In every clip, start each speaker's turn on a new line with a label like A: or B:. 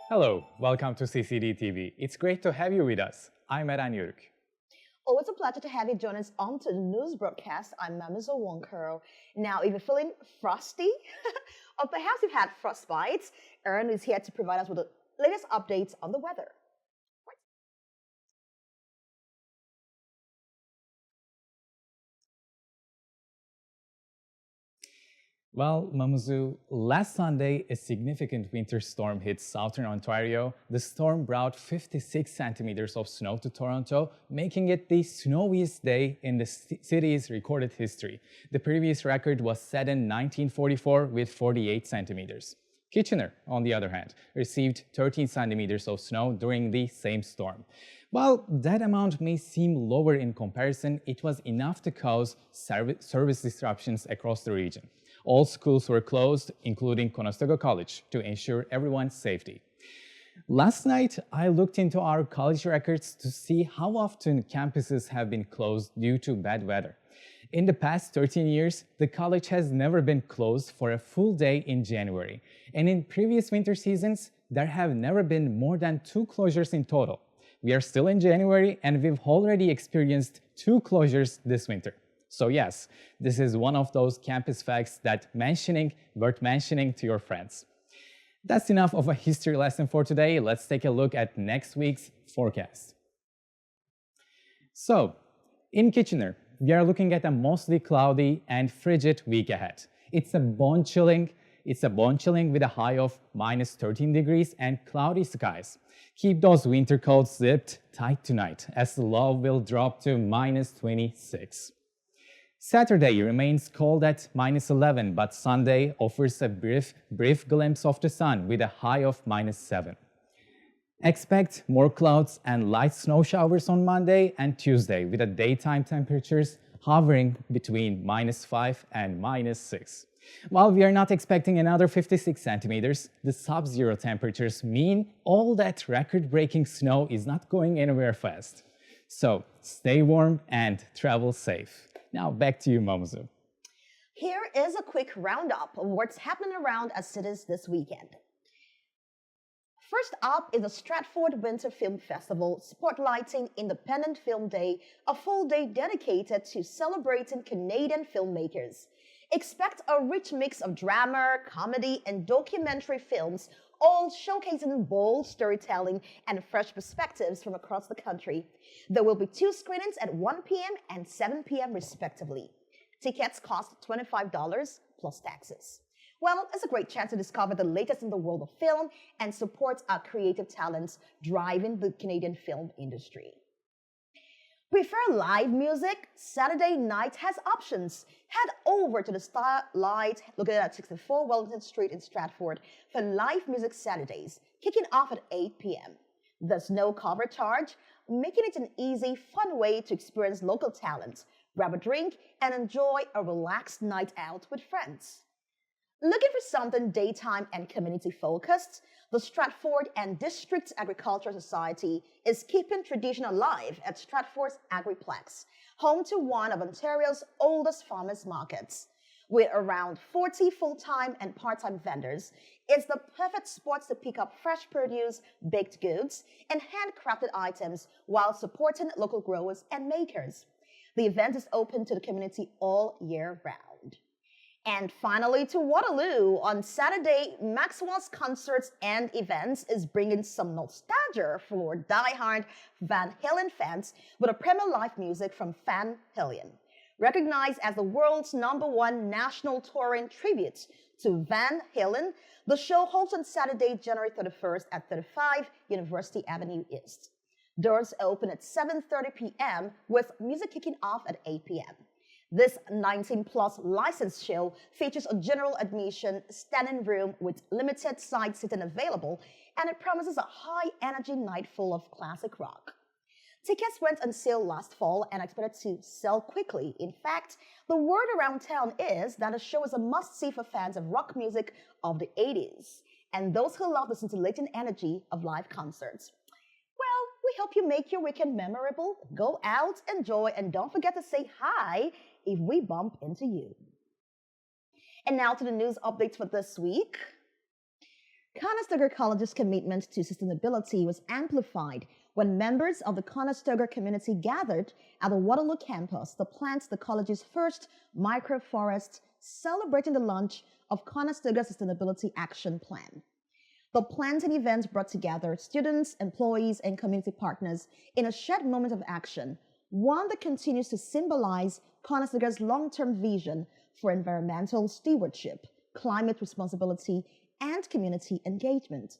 A: Hello, welcome to CCDTV. It's great to have you with us. I'm Eren Yoruk.
B: Always a pleasure to have you join us on to the news broadcast. I'm Mamuzo Nwokoro. Now, if you're feeling frosty, or perhaps you've had frostbites, Eren is here to provide us with the latest updates on the weather.
A: Well, Mamuzu, last Sunday, a significant winter storm hit southern Ontario. The storm brought 56 centimeters of snow to Toronto, making it the snowiest day in the city's recorded history. The previous record was set in 1944 with 48 centimeters. Kitchener, on the other hand, received 13 centimeters of snow during the same storm. While that amount may seem lower in comparison, it was enough to cause service disruptions across the region. All schools were closed, including Conestoga College, to ensure everyone's safety. Last night, I looked into our college records to see how often campuses have been closed due to bad weather. In the past 13 years, the college has never been closed for a full day in January. And in previous winter seasons, there have never been more than 2 closures in total. We are still in January, and we've already experienced 2 closures this winter. So yes, this is one of those campus facts that worth mentioning to your friends. That's enough of a history lesson for today. Let's take a look at next week's forecast. So, in Kitchener, we are looking at a mostly cloudy and frigid week ahead. It's a bone chilling with a high of minus 13 degrees and cloudy skies. Keep those winter coats zipped tight tonight, as the low will drop to minus 26. Saturday remains cold at minus 11, but Sunday offers a brief glimpse of the sun with a high of minus 7. Expect more clouds and light snow showers on Monday and Tuesday, with the daytime temperatures hovering between minus 5 and minus 6. While we are not expecting another 56 centimeters, the sub-zero temperatures mean all that record-breaking snow is not going anywhere fast. So stay warm and travel safe. Now back to you, Mamuzo.
B: Here is a quick roundup of what's happening around our cities this weekend. First up is the Stratford Winter Film Festival, spotlighting Independent Film Day, a full day dedicated to celebrating Canadian filmmakers. Expect a rich mix of drama, comedy, and documentary films, all showcasing bold storytelling and fresh perspectives from across the country. There will be 2 screenings at 1 p.m. and 7 p.m. respectively. Tickets cost $25 plus taxes. Well, it's a great chance to discover the latest in the world of film and support our creative talents driving the Canadian film industry. Prefer live music? Saturday night has options. Head over to the Starlight located at 64 Wellington Street in Stratford for live music Saturdays, kicking off at 8 p.m. There's no cover charge, making it an easy, fun way to experience local talent, grab a drink, and enjoy a relaxed night out with friends. Looking for something daytime and community focused? The Stratford and District Agricultural Society is keeping tradition alive at Stratford's Agriplex, home to one of Ontario's oldest farmers markets. With around 40 full-time and part-time vendors, it's the perfect spot to pick up fresh produce, baked goods, and handcrafted items while supporting local growers and makers. The event is open to the community all year round. And finally, to Waterloo. On Saturday, Maxwell's Concerts and Events is bringing some nostalgia for die-hard Van Halen fans with a premier live music from Van Halen. Recognized as the world's #1 national touring tribute to Van Halen, the show holds on Saturday, January 31st at 35 University Avenue East. Doors open at 7:30 p.m. with music kicking off at 8 p.m. This 19-plus licensed show features a general admission standing room with limited side seating available, and it promises a high-energy night full of classic rock. Tickets went on sale last fall and are expected to sell quickly. In fact, the word around town is that the show is a must-see for fans of rock music of the 80s and those who love the scintillating energy of live concerts. Well, we hope you make your weekend memorable. Go out, enjoy, and don't forget to say hi if we bump into you. And now to the news updates for this week. Conestoga College's commitment to sustainability was amplified when members of the Conestoga community gathered at the Waterloo campus to plant the college's first microforest, celebrating the launch of Conestoga Sustainability Action Plan. The planting event brought together students, employees, and community partners in a shared moment of action, one that continues to symbolize Conestoga's long-term vision for environmental stewardship, climate responsibility, and community engagement.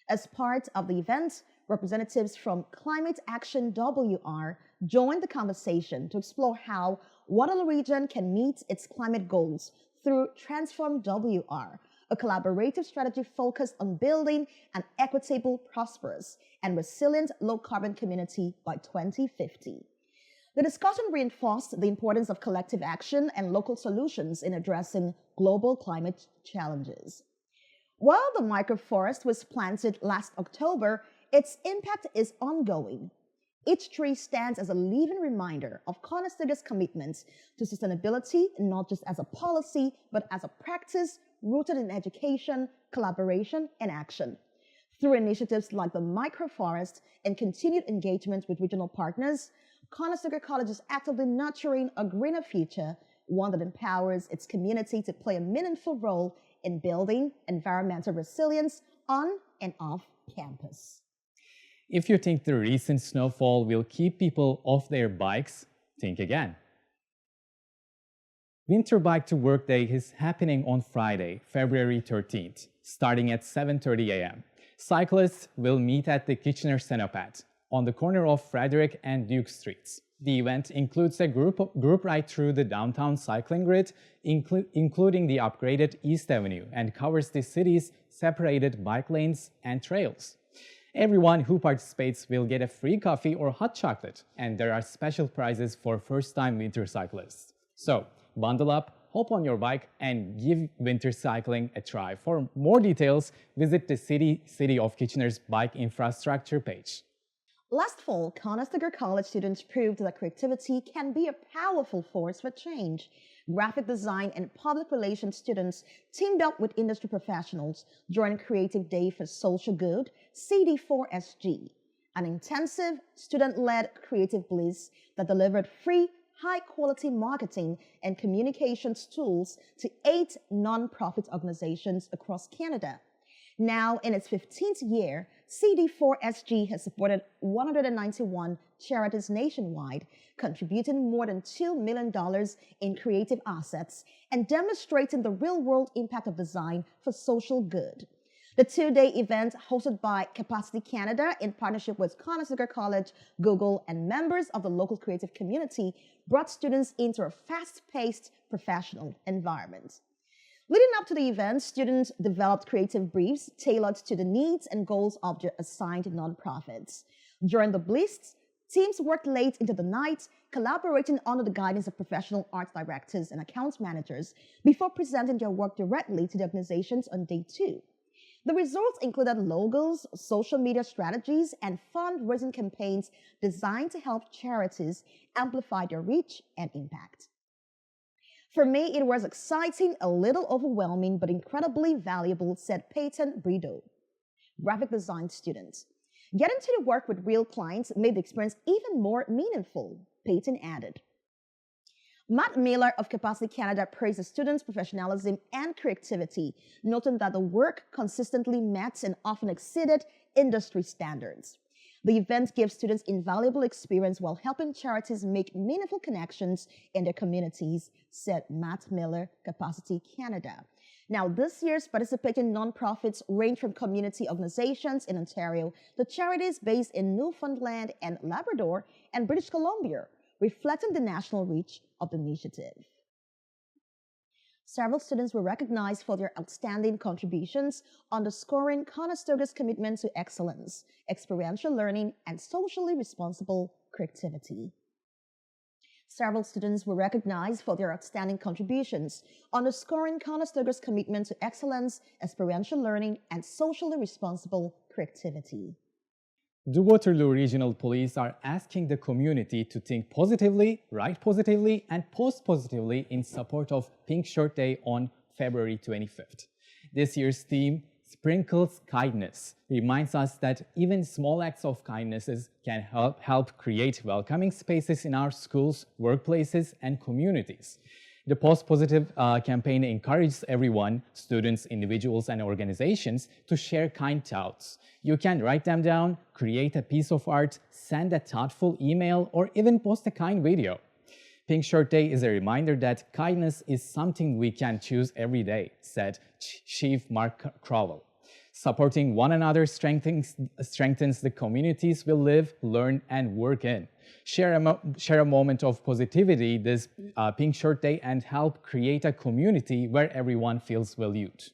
B: As part of the event, representatives from Climate Action WR joined the conversation to explore how Waterloo region can meet its climate goals through Transform WR, a collaborative strategy focused on building an equitable, prosperous, and resilient low-carbon community by 2050. The discussion reinforced the importance of collective action and local solutions in addressing global climate challenges. While the microforest was planted last October, its impact is ongoing. Each tree stands as a living reminder of Conestoga's commitment to sustainability, not just as a policy, but as a practice rooted in education, collaboration, and action. Through initiatives like the microforest and continued engagement with regional partners, Conestoga College is actively nurturing a greener future, one that empowers its community to play a meaningful role in building environmental resilience on and off campus.
A: If you think the recent snowfall will keep people off their bikes, think again. Winter Bike to Work Day is happening on Friday, February 13th, starting at 7:30 a.m. Cyclists will meet at the Kitchener Cenopad on the corner of Frederick and Duke Streets. The event includes a group ride through the downtown cycling grid, including the upgraded East Avenue, and covers the city's separated bike lanes and trails. Everyone who participates will get a free coffee or hot chocolate, and there are special prizes for first-time winter cyclists. So, bundle up, hop on your bike, and give winter cycling a try. For more details, visit the City of Kitchener's bike infrastructure page.
B: Last fall, Conestoga College students proved that creativity can be a powerful force for change. Graphic design and public relations students teamed up with industry professionals during Creative Day for Social Good, CD4SG, an intensive, student-led creative bliss that delivered free, high-quality marketing and communications tools to 8 non-profit organizations across Canada. Now, in its 15th year, CD4SG has supported 191 charities nationwide, contributing more than $2 million in creative assets and demonstrating the real-world impact of design for social good. The 2-day event, hosted by Capacity Canada in partnership with Conestoga College, Google, and members of the local creative community, brought students into a fast-paced professional environment. Leading up to the event, students developed creative briefs tailored to the needs and goals of their assigned nonprofits. During the bliss, teams worked late into the night, collaborating under the guidance of professional arts directors and accounts managers before presenting their work directly to the organizations on day 2. The results included logos, social media strategies, and fundraising campaigns designed to help charities amplify their reach and impact. For me, it was exciting, a little overwhelming, but incredibly valuable, said Peyton Brideau, graphic design student. Getting to work with real clients made the experience even more meaningful, Peyton added. Matt Miller of Capacity Canada praised the students' professionalism and creativity, noting that the work consistently met and often exceeded industry standards. The event gives students invaluable experience while helping charities make meaningful connections in their communities, said Matt Miller, Capacity Canada. Now, this year's participating nonprofits range from community organizations in Ontario to charities based in Newfoundland and Labrador and British Columbia, reflecting the national reach of the initiative. Several students were recognized for their outstanding contributions, underscoring Conestoga's commitment to excellence, experiential learning, and socially responsible creativity. Several students were recognized for their outstanding contributions, underscoring Conestoga's commitment to excellence, experiential learning, and socially responsible creativity.
A: The Waterloo Regional Police are asking the community to think positively, write positively, and post positively in support of Pink Shirt Day on February 25th. This year's theme, Sprinkles Kindness, reminds us that even small acts of kindnesses can help create welcoming spaces in our schools, workplaces, and communities. The Post Positive campaign encourages everyone, students, individuals, and organizations, to share kind thoughts. You can write them down, create a piece of art, send a thoughtful email, or even post a kind video. Pink Shirt Day is a reminder that kindness is something we can choose every day, said Chief Mark Crowell. Supporting one another strengthens the communities we live, learn, and work in. Share a moment of positivity this Pink Shirt Day and help create a community where everyone feels valued.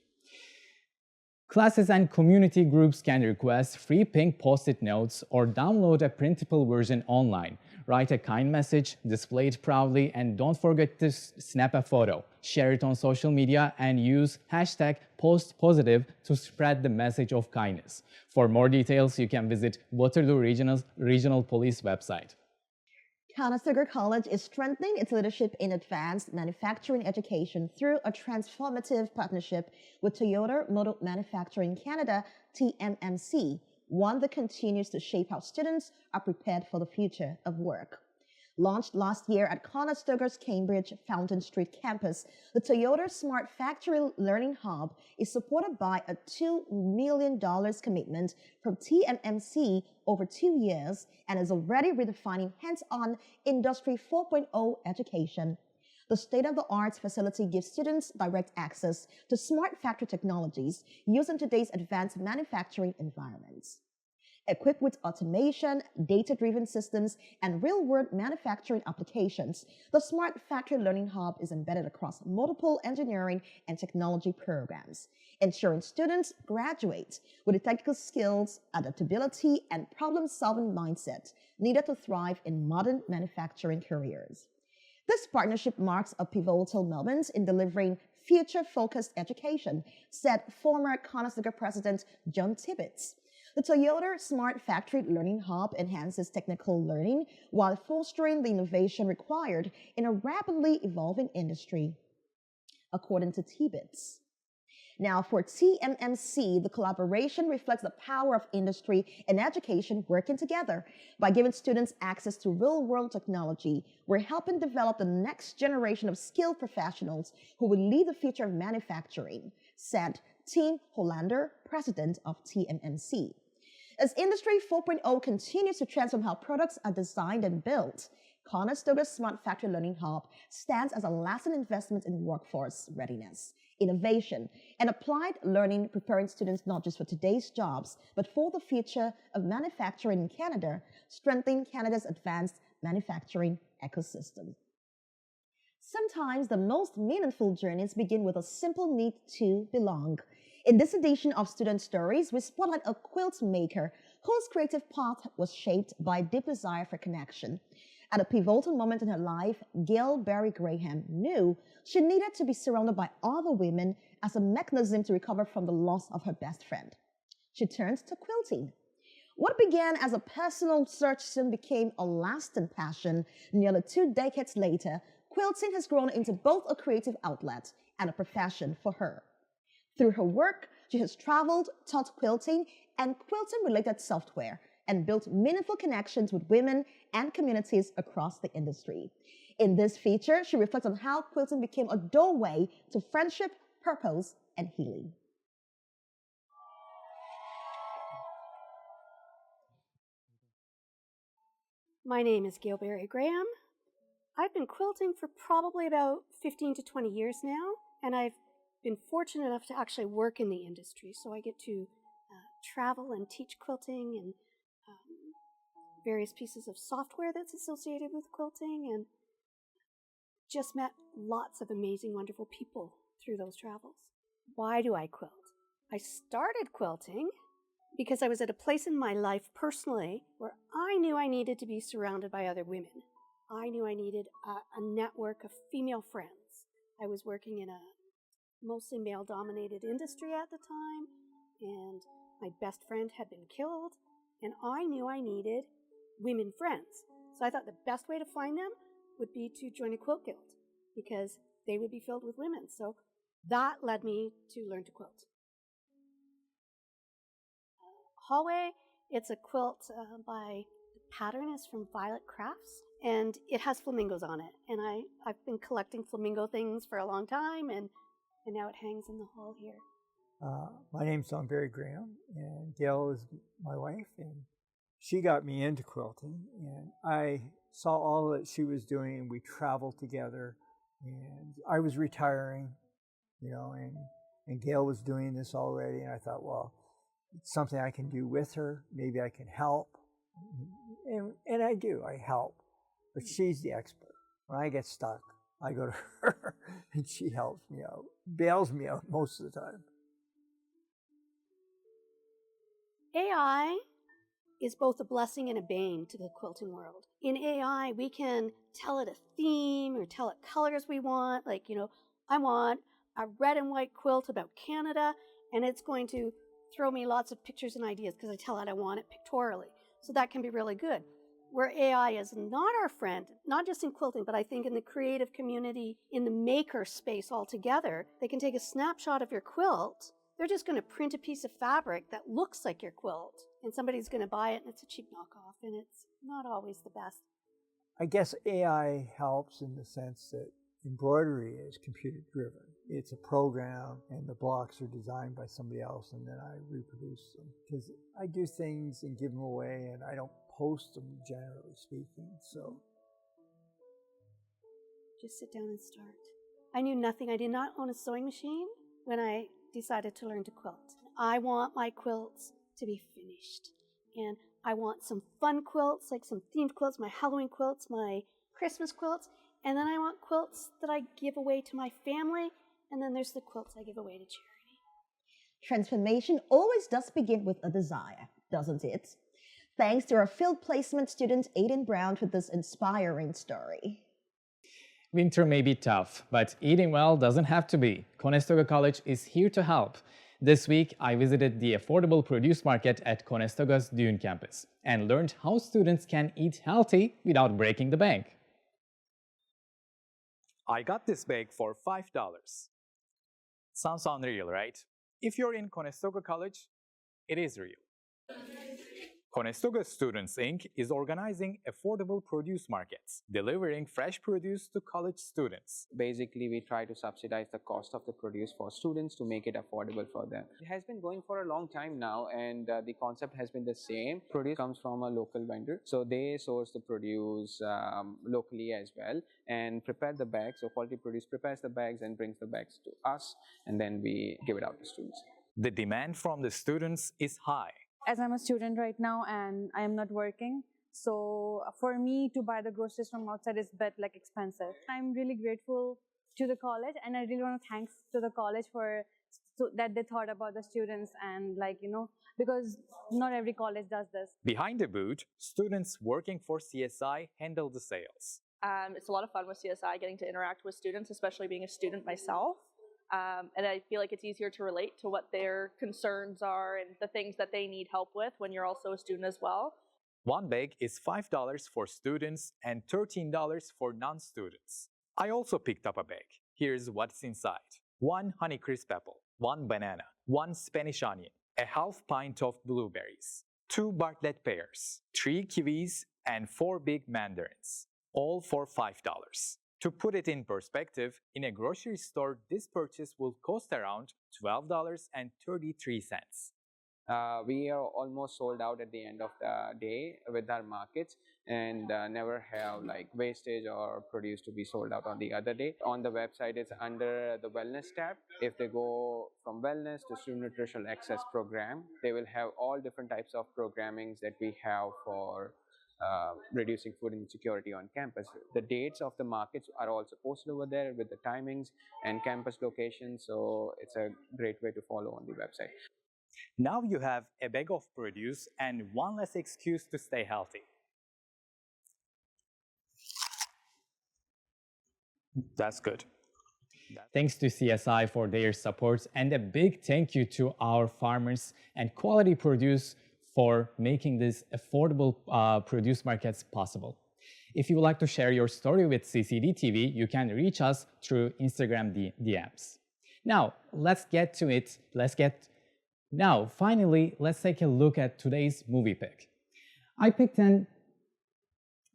A: Classes and community groups can request free pink post-it notes or download a printable version online. Write a kind message, display it proudly, and don't forget to snap a photo. Share it on social media and use hashtag #postpositive to spread the message of kindness. For more details, you can visit Waterloo Regional Police website.
B: Conestoga College is strengthening its leadership in advanced manufacturing education through a transformative partnership with Toyota Motor Manufacturing Canada, TMMC, one that continues to shape how students are prepared for the future of work. Launched last year at Conestoga's Cambridge Fountain Street campus, the Toyota Smart Factory Learning Hub is supported by a $2 million commitment from TMMC over 2 years and is already redefining hands-on Industry 4.0 education. The state-of-the-art facility gives students direct access to smart factory technologies used in today's advanced manufacturing environments. Equipped with automation, data-driven systems, and real-world manufacturing applications, the Smart Factory Learning Hub is embedded across multiple engineering and technology programs, ensuring students graduate with the technical skills, adaptability, and problem-solving mindset needed to thrive in modern manufacturing careers. This partnership marks a pivotal moment in delivering future-focused education, said former Conestoga President John Tibbetts. The Toyota Smart Factory Learning Hub enhances technical learning while fostering the innovation required in a rapidly evolving industry, according to Tibbetts. Now, for TMMC, the collaboration reflects the power of industry and education working together. By giving students access to real-world technology, we're helping develop the next generation of skilled professionals who will lead the future of manufacturing, said Tim Hollander, president of TMMC. As Industry 4.0 continues to transform how products are designed and built, Conestoga's Smart Factory Learning Hub stands as a lasting investment in workforce readiness, innovation, and applied learning, preparing students not just for today's jobs, but for the future of manufacturing in Canada, strengthening Canada's advanced manufacturing ecosystem. Sometimes the most meaningful journeys begin with a simple need to belong. In this edition of Student Stories, we spotlight a quilt maker whose creative path was shaped by a deep desire for connection. At a pivotal moment in her life, Gail Berry Graham knew she needed to be surrounded by other women as a mechanism to recover from the loss of her best friend. She turned to quilting. What began as a personal search soon became a lasting passion. Nearly 2 decades later, quilting has grown into both a creative outlet and a profession for her. Through her work, she has traveled, taught quilting and quilting-related software, and built meaningful connections with women and communities across the industry. In this feature, she reflects on how quilting became a doorway to friendship, purpose, and healing.
C: My name is Gail Berry Graham. I've been quilting for probably about 15 to 20 years now, and I've been fortunate enough to actually work in the industry, so I get to travel and teach quilting and various pieces of software that's associated with quilting, and just met lots of amazing, wonderful people through those travels. Why do I quilt? I started quilting because I was at a place in my life personally where I knew I needed to be surrounded by other women. I knew I needed a network of female friends. I was working in a mostly male-dominated industry at the time, and my best friend had been killed, and I knew I needed women friends. So I thought the best way to find them would be to join a quilt guild, because they would be filled with women. So that led me to learn to quilt. Hallway, it's a quilt the pattern is from Violet Crafts, and it has flamingos on it. And I've been collecting flamingo things for a long time, and now it hangs in the hall here.
D: My name's Nwokoro Graham, and Gail is my wife, and she got me into quilting, and I saw all that she was doing, and we traveled together, and I was retiring, you know, and Gail was doing this already, and I thought, well, it's something I can do with her, maybe I can help, and I do, I help, but she's the expert. When I get stuck, I go to her, and she helps me out, bails me out most of the time.
C: AI is both a blessing and a bane to the quilting world. In AI, we can tell it a theme or tell it colors we want. Like, you know, I want a red and white quilt about Canada, and it's going to throw me lots of pictures and ideas because I tell it I want it pictorially. So that can be really good. Where AI is not our friend, not just in quilting, but I think in the creative community, in the maker space altogether, they can take a snapshot of your quilt. They're just going to print a piece of fabric that looks like your quilt, and somebody's going to buy it, and it's a cheap knockoff, and it's not always the best.
D: I guess AI helps in the sense that embroidery is computer driven. It's a program, and the blocks are designed by somebody else, and then I reproduce them. Because I do things and give them away, and I don't post them, generally speaking, so.
C: Just sit down and start. I knew nothing. I did not own a sewing machine when I decided to learn to quilt. I want my quilts to be finished, and I want some fun quilts, like some themed quilts, my Halloween quilts, my Christmas quilts, and then I want quilts that I give away to my family, and then there's the quilts I give away to charity.
B: Transformation always does begin with a desire, doesn't it? Thanks to our field placement student Aiden Brown for this inspiring story.
A: Winter may be tough, but eating well doesn't have to be. Conestoga College is here to help. This week, I visited the affordable produce market at Conestoga's Dune campus and learned how students can eat healthy without breaking the bank.
E: I got this bag for $5. Sounds unreal, right? If you're in Conestoga College, it is real. Conestoga Students Inc. is organizing affordable produce markets, delivering fresh produce to college students.
F: Basically, we try to subsidize the cost of the produce for students to make it affordable for them. It has been going for a long time now, and the concept has been the same. Produce comes from a local vendor, so they source the produce locally as well and prepare the bags. So Quality Produce prepares the bags and brings the bags to us, and then we give it out to students.
E: The demand from the students is high.
G: As I'm a student right now and I am not working, so for me to buy the groceries from outside is a bit like expensive. I'm really grateful to the college, and I really want to thank to the college for that they thought about the students, and because not every college does this.
E: Behind the booth, students working for CSI handle the sales.
H: It's a lot of fun with CSI, getting to interact with students, especially being a student myself. And I feel like it's easier to relate to what their concerns are and the things that they need help with when you're also a student as well.
E: One bag is $5 for students and $13 for non-students. I also picked up a bag. Here's what's inside. 1 Honeycrisp apple, 1 banana, 1 Spanish onion, a half pint of blueberries, 2 Bartlett pears, 3 kiwis, and 4 big mandarins, all for $5. To put it in perspective, in a grocery store, this purchase will cost around $12.33.
F: We are almost sold out at the end of the day with our markets, and never have like wastage or produce to be sold out on the other day. On the website, it's under the wellness tab. If they go from wellness to student nutritional access program, they will have all different types of programmings that we have for reducing food insecurity on campus. The dates of the markets are also posted over there with the timings and campus locations, so it's a great way to follow on the website.
E: Now you have a bag of produce and one less excuse to stay healthy. That's good.
A: Thanks to CSI for their support, and a big thank you to our farmers and Quality Produce for making these affordable produce markets possible. If you would like to share your story with CCDTV, you can reach us through Instagram DMs. Now, let's get to it. Finally, let's take a look at today's movie pick. I picked an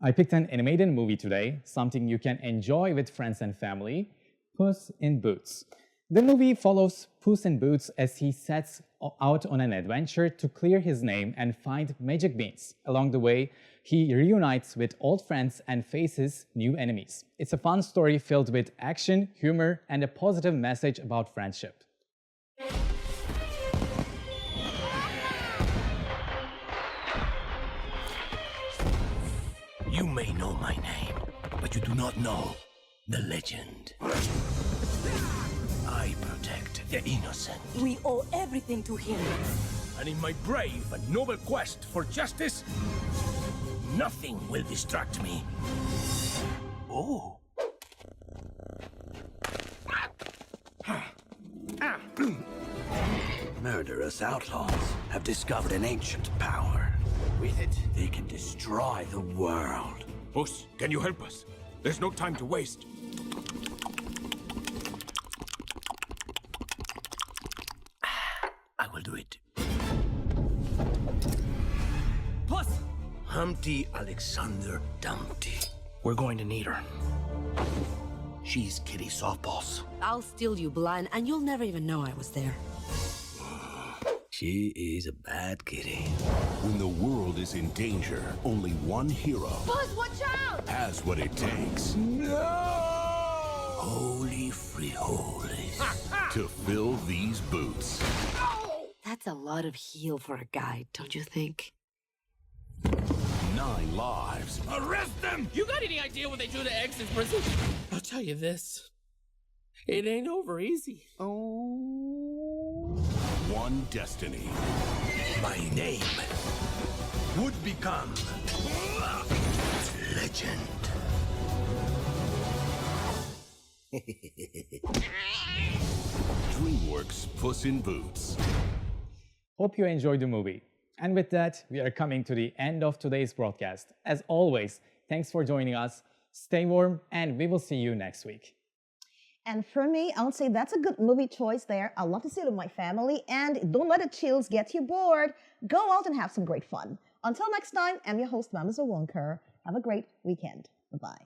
A: animated movie today, something you can enjoy with friends and family, Puss in Boots. The movie follows Puss in Boots as he sets out on an adventure to clear his name and find magic beans. Along the way, he reunites with old friends and faces new enemies. It's a fun story filled with action, humor, and a positive message about friendship.
I: You may know my name, but you do not know the legend. I protect the innocent.
J: We owe everything to him.
I: And in my brave and noble quest for justice, nothing will distract me. Oh. Murderous outlaws have discovered an ancient power. With it, they can destroy the world.
K: Puss, can you help us? There's no time to waste.
I: I will do it.
J: Puss!
I: Humpty Alexander Dumpty. We're going to need her. She's Kitty Softballs.
J: I'll steal you blind, and you'll never even know I was there.
I: She is a bad kitty.
K: When the world is in danger, only one hero
J: Puss, watch out!
K: has what it takes
I: Holy frijoles.
K: to fill these boots.
J: That's a lot of heel for a guy, don't you think?
K: 9 lives.
I: Arrest them!
L: You got any idea what they do to eggs in prison? I'll tell you this. It ain't over easy.
K: One destiny.
I: My name would become legend.
K: DreamWorks Puss in Boots.
A: Hope you enjoyed the movie. And with that, we are coming to the end of today's broadcast. As always, thanks for joining us. Stay warm, and we will see you next week.
B: And for me, I would say that's a good movie choice there. I love to see it with my family. And don't let the chills get you bored. Go out and have some great fun. Until next time, I'm your host, Mamuzo. Have a great weekend. Bye-bye.